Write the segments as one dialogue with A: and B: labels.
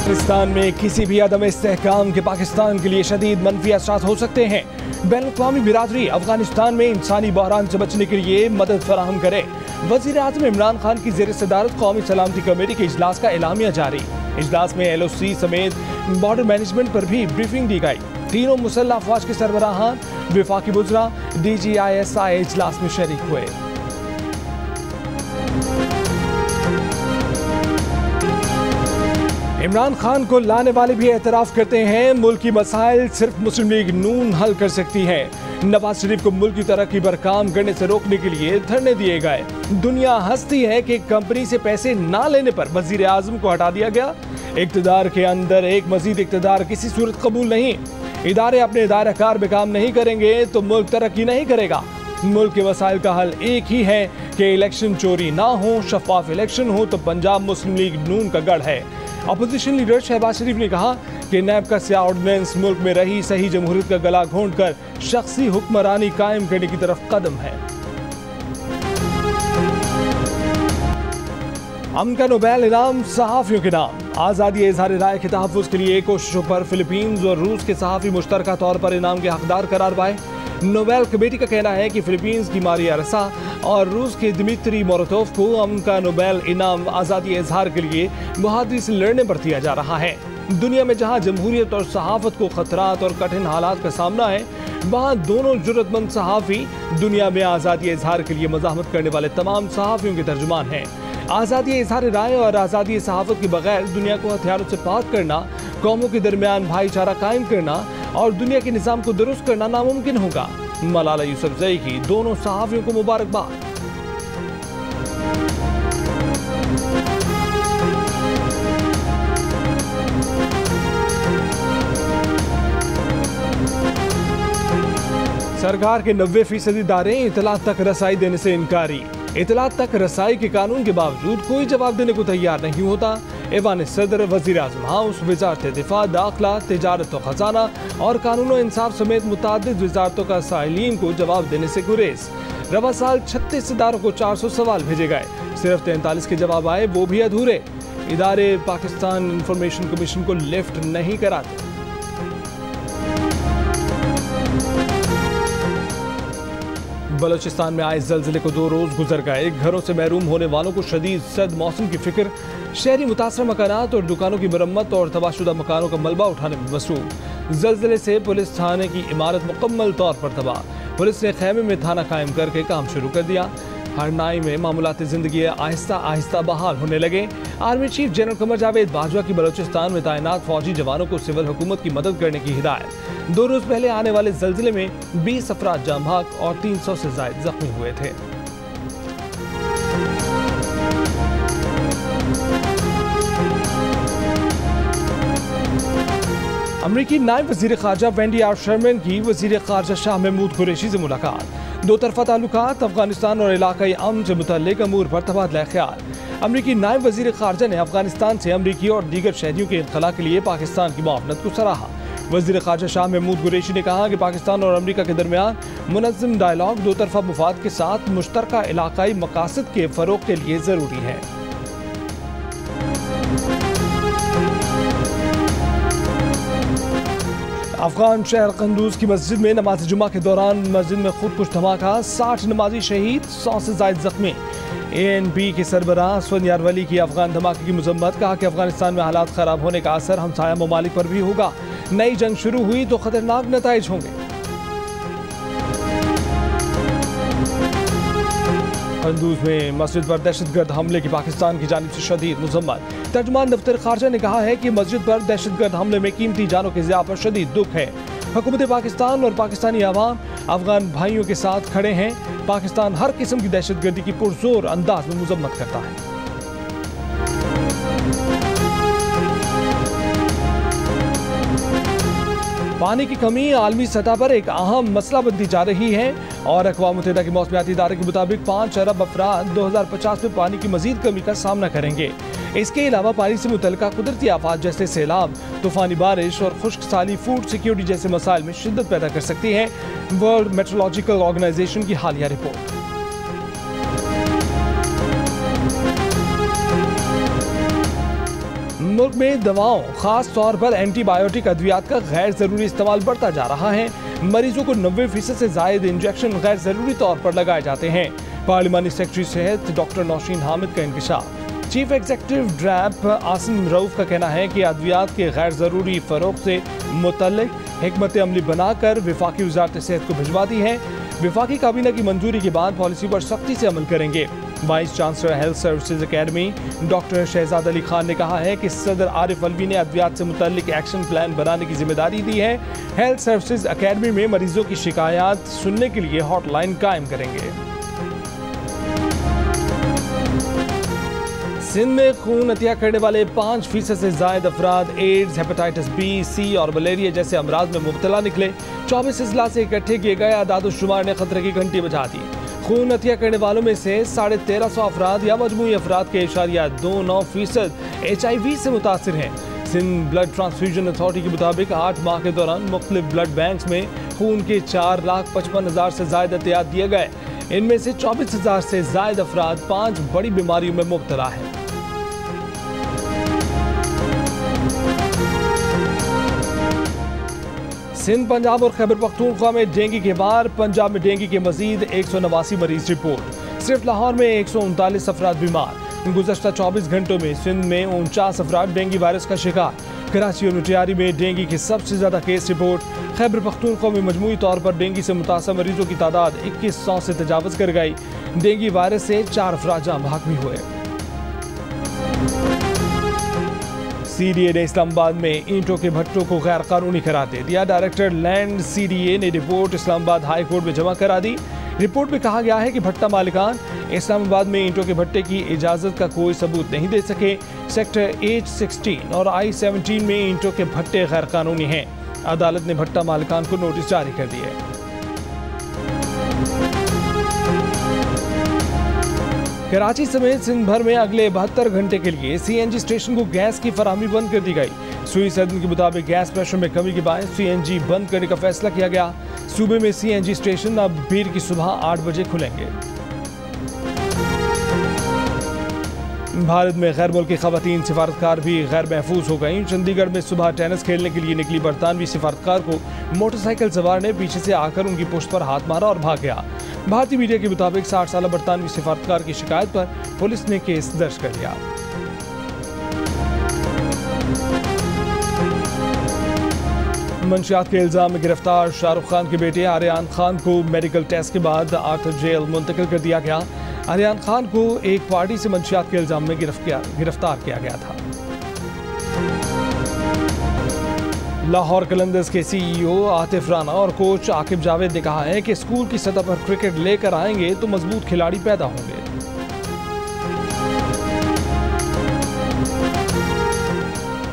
A: बलूचिस्तान में किसी भी अदम इस्तेहकाम के पाकिस्तान के लिए शदीद मनफी असरात हो सकते हैं। बैनुल-अक़वामी बिरादरी अफगानिस्तान में इंसानी बहरान से बचने के लिए मदद फराहम करे। वज़ीर आज़म इमरान खान की ज़ेर सदारत कौमी सलामती कमेटी के इजलास का एलामिया जारी। इजलास में LOC समेत बॉर्डर मैनेजमेंट पर भी ब्रीफिंग दी गई। तीनों मुसल्लह अफवाज के सरबराहान, वफाकी वज़रा, DGISI इजलास में शरीक हुए। इमरान खान को लाने वाले भी एतराफ़ करते हैं मुल्की मसाइल सिर्फ मुस्लिम लीग नून हल कर सकती है। नवाज शरीफ को मुल्क की तरक्की पर काम करने से रोकने के लिए धरने दिए गए। दुनिया हंसती है कि कंपनी से पैसे ना लेने पर वजीर आजम को हटा दिया गया। इक़्तिदार के अंदर एक मजीद इक़्तिदार किसी सूरत कबूल नहीं। इदारे अपने दायरा-कार में काम नहीं करेंगे तो मुल्क तरक्की नहीं करेगा। मुल्क के मसाइल का हल एक ही है कि इलेक्शन चोरी ना हो, शफाफ इलेक्शन हो तो पंजाब मुस्लिम लीग नून का गढ़ है। अपोजिशन लीडर शहबाज शरीफ ने कहा कि नैब का स्याह ऑर्डिनेंस मुल्क में रही सही जमहूरियत का गला घोंट कर शख्सी हुक्मरानी कायम करने की तरफ कदम है। अमन का नोबेल इनाम सहाफ़ियों के नाम। आज़ादी इज़हार राय के तहफ़्फ़ुज़ के लिए कोशिशों पर फिलीपींस और रूस के सहाफ़ी मुश्तरका तौर पर इनाम के हकदार करार पाए। नोबेल कमेटी का कहना है कि फिलीपींस की मारिया रसा और रूस के दिमित्री मोरोतोव को अमन का नोबेल इनाम आज़ादी इज़हार के लिए बहादुरी से लड़ने पर दिया जा रहा है। दुनिया में जहां जमहूरियत और सहाफ़त को खतरात और कठिन हालात का सामना है, वहां दोनों जुर्रतमंद सहाफ़ी दुनिया में आज़ादी इज़हार के लिए मज़ाहमत करने वाले तमाम सहाफ़ियों के तर्जुमान हैं। आज़ादी इज़हार राय और आज़ादी सहाफ़त के बगैर दुनिया को हथियारों से पाक करना, कौमों के दरमियान भाईचारा कायम करना और दुनिया के निज़ाम को दुरुस्त करना नामुमकिन होगा। मलाला यूसुफजई की दोनों सहाफ़ियों को मुबारकबाद। सरकार के 90% इदारे इतलात तक रसाई देने से इनकारी। इतलात तक रसाई के कानून के बावजूद कोई जवाब देने को तैयार नहीं होता। ऐवान सदर, वज़ीर आज़म हाउस, वज़ारत दिफा, दाखिला, तिजारत व खजाना और कानून व इंसाफ समेत मुतादिद वज़ारतों का साइलीन को जवाब देने से गुरेज। रवा साल 36 इदारों को 400 सवाल भेजे गए, सिर्फ 43 के जवाब आए, वो भी अधूरे। इदारे पाकिस्तान इंफॉर्मेशन कमीशन को लिफ्ट नहीं कराते। बलूचिस्तान में आए ज़लज़ले को 2 रोज़ गुजर गए। घरों से महरूम होने वालों को शदीद सर्द मौसम की फिक्र। शहरी मुतासर मकानात और दुकानों की मरम्मत और तबाहशुदा मकानों का मलबा उठाने में मसरूफ। ज़लज़ले से पुलिस थाने की इमारत मुकम्मल तौर पर तबाह। पुलिस ने खैमे में थाना कायम करके काम शुरू कर दिया। हरनाई में मामूलाती ज़िंदगी आहिस्ता आहिस्ता बहाल होने लगे। Army chief general Qamar Javed Bajwa की बलूचिस्तान में तैनात फौजी जवानों को सिविल हुकूमत की मदद करने की हिदायत। 2 रोज पहले आने वाले ज़लज़ले में 20 अफराद जान भाग और 300 से ज़ायद जख्मी हुए थे। अमरीकी नायब वज़ीर ख़ारजा वेंडी आर शर्मन की वज़ीर ख़ारजा शाह महमूद कुरैशी से मुलाकात। 2 तरफ़ा ताल्लुकात, अफगानिस्तान और इलाक़ाई अमन से मुतल्लिक़ अमूर पर तबादला ख्याल। अमरीकी नायब वज़ीर ख़ारजा ने अफगानिस्तान से अमरीकी और दीगर शहरियों के इनखला के लिए पाकिस्तान की मुआवनत को सराहा। वज़ीर ख़ारजा शाह महमूद कुरैशी ने कहा कि पाकिस्तान और अमरीका के दरमियान मुनज़्ज़म डायलॉग 2 तरफ़ा मुफाद के साथ मुश्तरका इलाक़ाई मकासद के फ़रोग़ के लिए ज़रूरी है। अफगान शहर कंदूज की मस्जिद में नमाज जुमा के दौरान मस्जिद में खुदकुश धमाका, 60 नमाजी शहीद, 100 से ज़ायद जख्मी। ANP के सरबराह असवद यारवली की अफगान धमाके की मजम्मत। कहा कि अफगानिस्तान में हालात खराब होने का असर हमसाया ममालिक पर भी होगा। नई जंग शुरू हुई तो खतरनाक नताइज होंगे। कंदूज में मस्जिद पर दहशतगर्द हमले की पाकिस्तान की जानिब से शदीद मजम्मत। तर्जुमान दफ्तर खारजा ने कहा है कि मस्जिद पर दहशतगर्द हमले में कीमती जानों के ज़िया पर शदीद दुख है। हुकूमत पाकिस्तान और पाकिस्तानी अवाम अफगान भाइयों के साथ खड़े हैं। पाकिस्तान हर किस्म की दहशतगर्दी की पुरजोर अंदाज में मजम्मत करता है। पानी की कमी आलमी सतह पर एक अहम मसला बनती जा रही है और अक़वाम मुत्तहिदा के मौसमियाती इदारे के मुताबिक 5 अरब अफराद 2050 में पानी की मजीद कमी का सामना करेंगे। इसके अलावा पानी से मुतल्लिका कुदरती आफात जैसे सैलाब, तूफानी बारिश और खुश्क साली, फूड सिक्योरिटी जैसे मसाइल में शिद्दत पैदा कर सकती है। वर्ल्ड मेट्रोलॉजिकल ऑर्गेनाइजेशन की हालिया रिपोर्ट। मुल्क में दवाओं, खास तौर पर एंटीबायोटिक अद्वियात का गैर जरूरी इस्तेमाल बढ़ता जा रहा है। मरीजों को 90% से जायद इंजेक्शन गैर जरूरी तौर पर लगाए जाते हैं। पार्लिमानी सेक्रेटरी सेहत डॉक्टर नौशीन हामिद का इंकशाफ। चीफ एग्जीक्यूटिव ड्रैप आसिम रऊफ का कहना है कि अद्वियात के गैर जरूरी फरोख्त से मुतल्लिक हिकमत अमली बनाकर वफाकी वज़ारत सेहत को भिजवा दी है। वफाकी काबीना की मंजूरी के बाद पॉलिसी पर सख्ती से अमल करेंगे। Vice chancellor health services academy doctor Shahzad Ali Khan ने कहा है कि सदर आरिफ अलवी ने अद्वियात से मुतल्लिक एक्शन प्लान बनाने की जिम्मेदारी दी है। हेल्थ सर्विसेज अकेडमी में मरीजों की शिकायत सुनने के लिए हॉटलाइन कायम करेंगे। सिंध में खून अतिया करने वाले 5% से जायद अफराद एड्स, हेपेटाइटिस बी, सी और मलेरिया जैसे अमराज में मुब्तला निकले। 24 अजला से इकट्ठे किए गए आदाद-ओ-शुमार ने खतरे की घंटी बजा दी। खून अतिया करने वालों में से 1350 अफराद या मजमूई अफराद के 0.29% HIV से मुतासिर हैं। सिंध ब्लड ट्रांसफ्यूजन अथॉरिटी के मुताबिक 8 माह के दौरान मुख्तलिफ ब्लड बैंक्स में खून के 4,55,000 से जायद एहतियात दिए गए। इनमें से 24,000 से जायद अफराद 5 बड़ी बीमारियों में मुब्तला हैं। सिंध, पंजाब और खैबर पख्तूनख्वा में डेंगू के बाद पंजाब में डेंगू के मजीद 189 मरीज रिपोर्ट। सिर्फ लाहौर में 139 अफराद बीमार। गुज़श्ता 24 घंटों में सिंध में 49 अफराद डेंगू वायरस का शिकार। कराची और मुटियारी में डेंगू के सबसे ज्यादा केस रिपोर्ट। खैबर पख्तूनख्वा में मजमूई तौर पर डेंगू से मुतासर मरीजों की तादाद 2100 से तजावज कर गई। डेंगू वायरस से 4 अफराद जाँ बहक भी हुए। CDA ने इस्लामाबाद में ईंटों के भट्टों को गैर कानूनी करार दे दिया। डायरेक्टर लैंड CDA ने रिपोर्ट इस्लामाबाद हाई कोर्ट में जमा करा दी। रिपोर्ट में कहा गया है कि भट्टा मालिकान इस्लामाबाद में ईंटों के भट्टे की इजाजत का कोई सबूत नहीं दे सके। सेक्टर H16 और I-17 में ईंटों के भट्टे गैर कानूनी हैं। अदालत ने भट्टा मालिकान को नोटिस जारी कर दिए। कराची समेत सिंध भर में अगले 72 घंटे के लिए CNG स्टेशन को गैस की फराहमी बंद कर दी गई। सुई सदन के मुताबिक गैस प्रेशर में कमी के बाद CNG बंद करने का फैसला किया गया। सूबे में CNG स्टेशन अब पीर की सुबह 8 बजे खुलेंगे। भारत में गैर मुल्की खवातीन सिफारतकार भी गैर महफूज हो गईं। चंडीगढ़ में सुबह टेनिस खेलने के लिए निकली बरतानवी सिफारतकार को मोटरसाइकिल सवार ने पीछे से आकर उनकी पुश्त पर हाथ मारा और भाग गया। भारतीय मीडिया के मुताबिक 60 साल बरतानवी सिफारतकार की शिकायत पर पुलिस ने केस दर्ज कर लिया। मंशियात के इल्जाम में गिरफ्तार शाहरुख खान के बेटे आर्यान खान को मेडिकल टेस्ट के बाद आर्थर जेल मुंतकिल कर दिया गया। आर्यान खान को एक पार्टी से मंशियात के इल्जाम में गिरफ्तार किया गया था। लाहौर कलंदर्स के CEO आतिफ राना और कोच आकिब जावेद ने कहा है कि स्कूल की सतह पर क्रिकेट लेकर आएंगे तो मजबूत खिलाड़ी पैदा होंगे।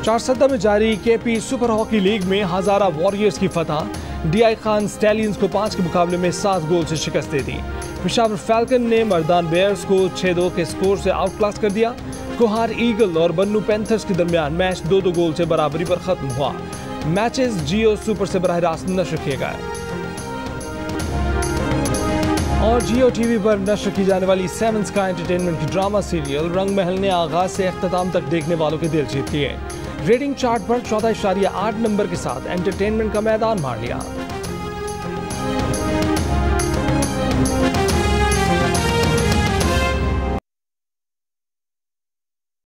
A: चारसद्दा में जारी KP सुपर हॉकी लीग में हजारा वॉरियर्स की फतह। DI खान स्टैलियंस को 5 के मुकाबले में 7 गोल से शिकस्त दे दी। पेशावर फैल्कन ने मर्दान बेयर्स को 6-2 के स्कोर से आउट क्लास कर दिया। कोहार ईगल और बन्नू पैंथर्स के दरमियान मैच 2-2 गोल से बराबरी पर खत्म हुआ। मैचेस जियो सुपर से बराह रास्त नशर किए गए और जियो TV पर नशर की जाने वाली 7 स्काई एंटरटेनमेंट की ड्रामा सीरियल रंग महल ने आगाज से अख्ताम तक देखने वालों के दिल जीत लिए। रेटिंग चार्ट पर 14.8 नंबर के साथ एंटरटेनमेंट का मैदान मार लिया।